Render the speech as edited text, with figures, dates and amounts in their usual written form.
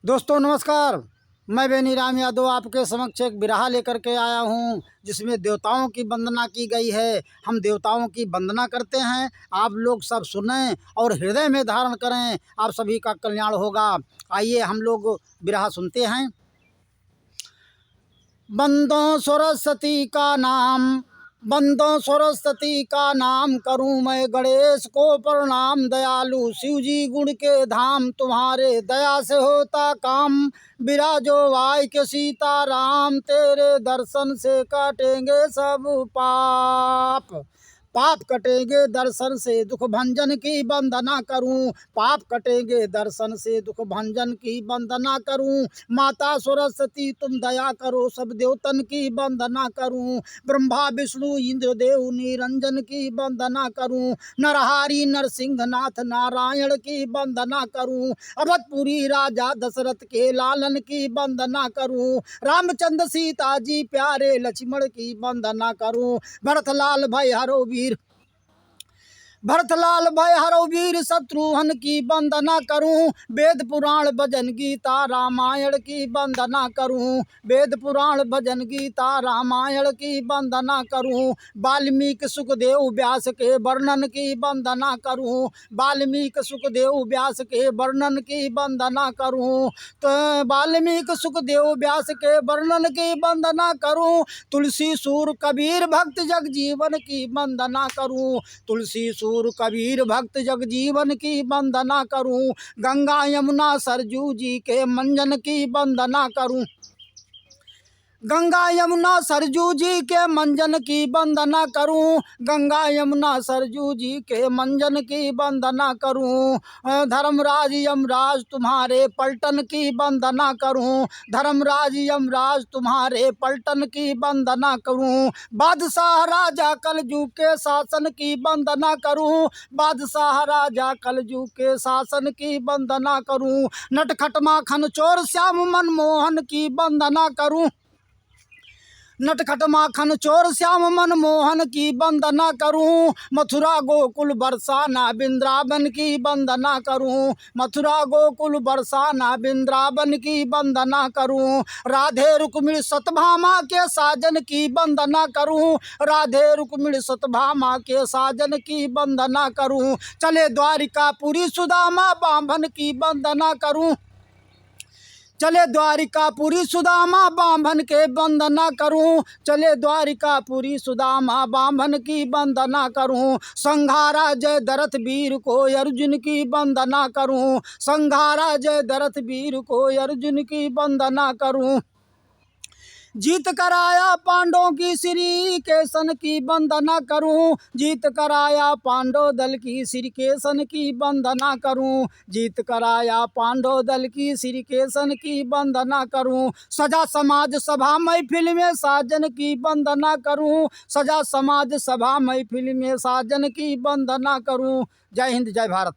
दोस्तों नमस्कार। मैं बेनी राम यादव आपके समक्ष एक बिरहा लेकर के आया हूँ जिसमें देवताओं की वंदना की गई है। हम देवताओं की वंदना करते हैं, आप लोग सब सुनें और हृदय में धारण करें, आप सभी का कल्याण होगा। आइए हम लोग बिरहा सुनते हैं। बंदो सरस्वती का नाम, बंदो सरस्वती का नाम करूं मैं गणेश को प्रणाम। दयालु शिव जी गुण के धाम, तुम्हारे दया से होता काम। विराजो वाई के सीता राम, तेरे दर्शन से कटेंगे सब पाप। पाप कटेंगे दर्शन से, दुख भंजन की वंदना करूं। पाप कटेंगे दर्शन से, दुख भंजन की वंदना करूं। माता सरस्वती तुम दया करो, सब देवतन की वंदना करूं। ब्रह्मा विष्णु इंद्र देव निरंजन की वंदना करूं। नरहारी नरसिंहनाथ नारायण की वंदना करूं। अवधपुरी राजा दशरथ के लालन की वंदना करूं। रामचंद्र सीता जी प्यारे लक्ष्मण की वंदना करूं। भरतलाल भाई हरो वीर, भरतलाल भय हरो वीर शत्रुघ्न की वंदना करूं। वेद पुराण भजन गीता रामायण की वंदना करूं। वेद पुराण भजन गीता रामायण की वंदना करूं। वाल्मीकि सुखदेव व्यास के वर्णन की वंदना करूं। वाल्मीकि सुखदेव व्यास के वर्णन की वंदना करूं। तो वाल्मीकि सुखदेव व्यास के वर्णन की वंदना करूं। तुलसी सूर कबीर भक्त जगजीवन की वंदना करूं। तुलसी सूर कबीर भक्त जगजीवन की वंदना करूं। गंगा यमुना सरजू जी के मंजन की वंदना करूं। गंगा यमुना सरजू जी के मंजन की वंदना करूं। गंगा यमुना सरजू जी के मंजन की वंदना करूं। धर्मराज यमराज तुम्हारे पलटन की वंदना करूं। धर्मराज यमराज तुम्हारे पलटन की वंदना करूं। बादशाह राजा कलजू के शासन की वंदना करूं। बादशाह राजा कलजू के शासन की वंदना करूं। नटखट माखन चोर श्याम मनमोहन की वंदना करूं। नटखट माखन चोर श्याम मनमोहन की वंदना करूं। मथुरा गोकुल बरसाना वृंदावन की वंदना करूं। मथुरा गोकुल बरसाना वृंदावन की वंदना करूं। राधे रुक्मिणी सतभामा के साजन की वंदना करूं। राधे रुक्मिणी सतभामा के साजन की वंदना करूं। चले द्वारिकापुरी सुदामा बांभन की वंदना करूं। चले द्वारिकापुरी सुदामा बांभन के वंदना करूं। चले द्वारिकापुरी सुदामा बांभन की वंदना करूं। संघारा जय दरथ वीर को अर्जुन की वंदना करूं। संघारा जय दरथ वीर को अर्जुन की वंदना करूं। जीत कराया पांडवों की श्री केसन की वंदना करूं। जीत कराया पांडव दल की श्री केसन की वंदना करूं। जीत कराया पांडव दल की श्री केसन की वंदना करूं। सजा समाज सभा महफिल में साजन की वंदना करूं। सजा समाज सभा महफिल में साजन की वंदना करूं। जय हिंद जय भारत।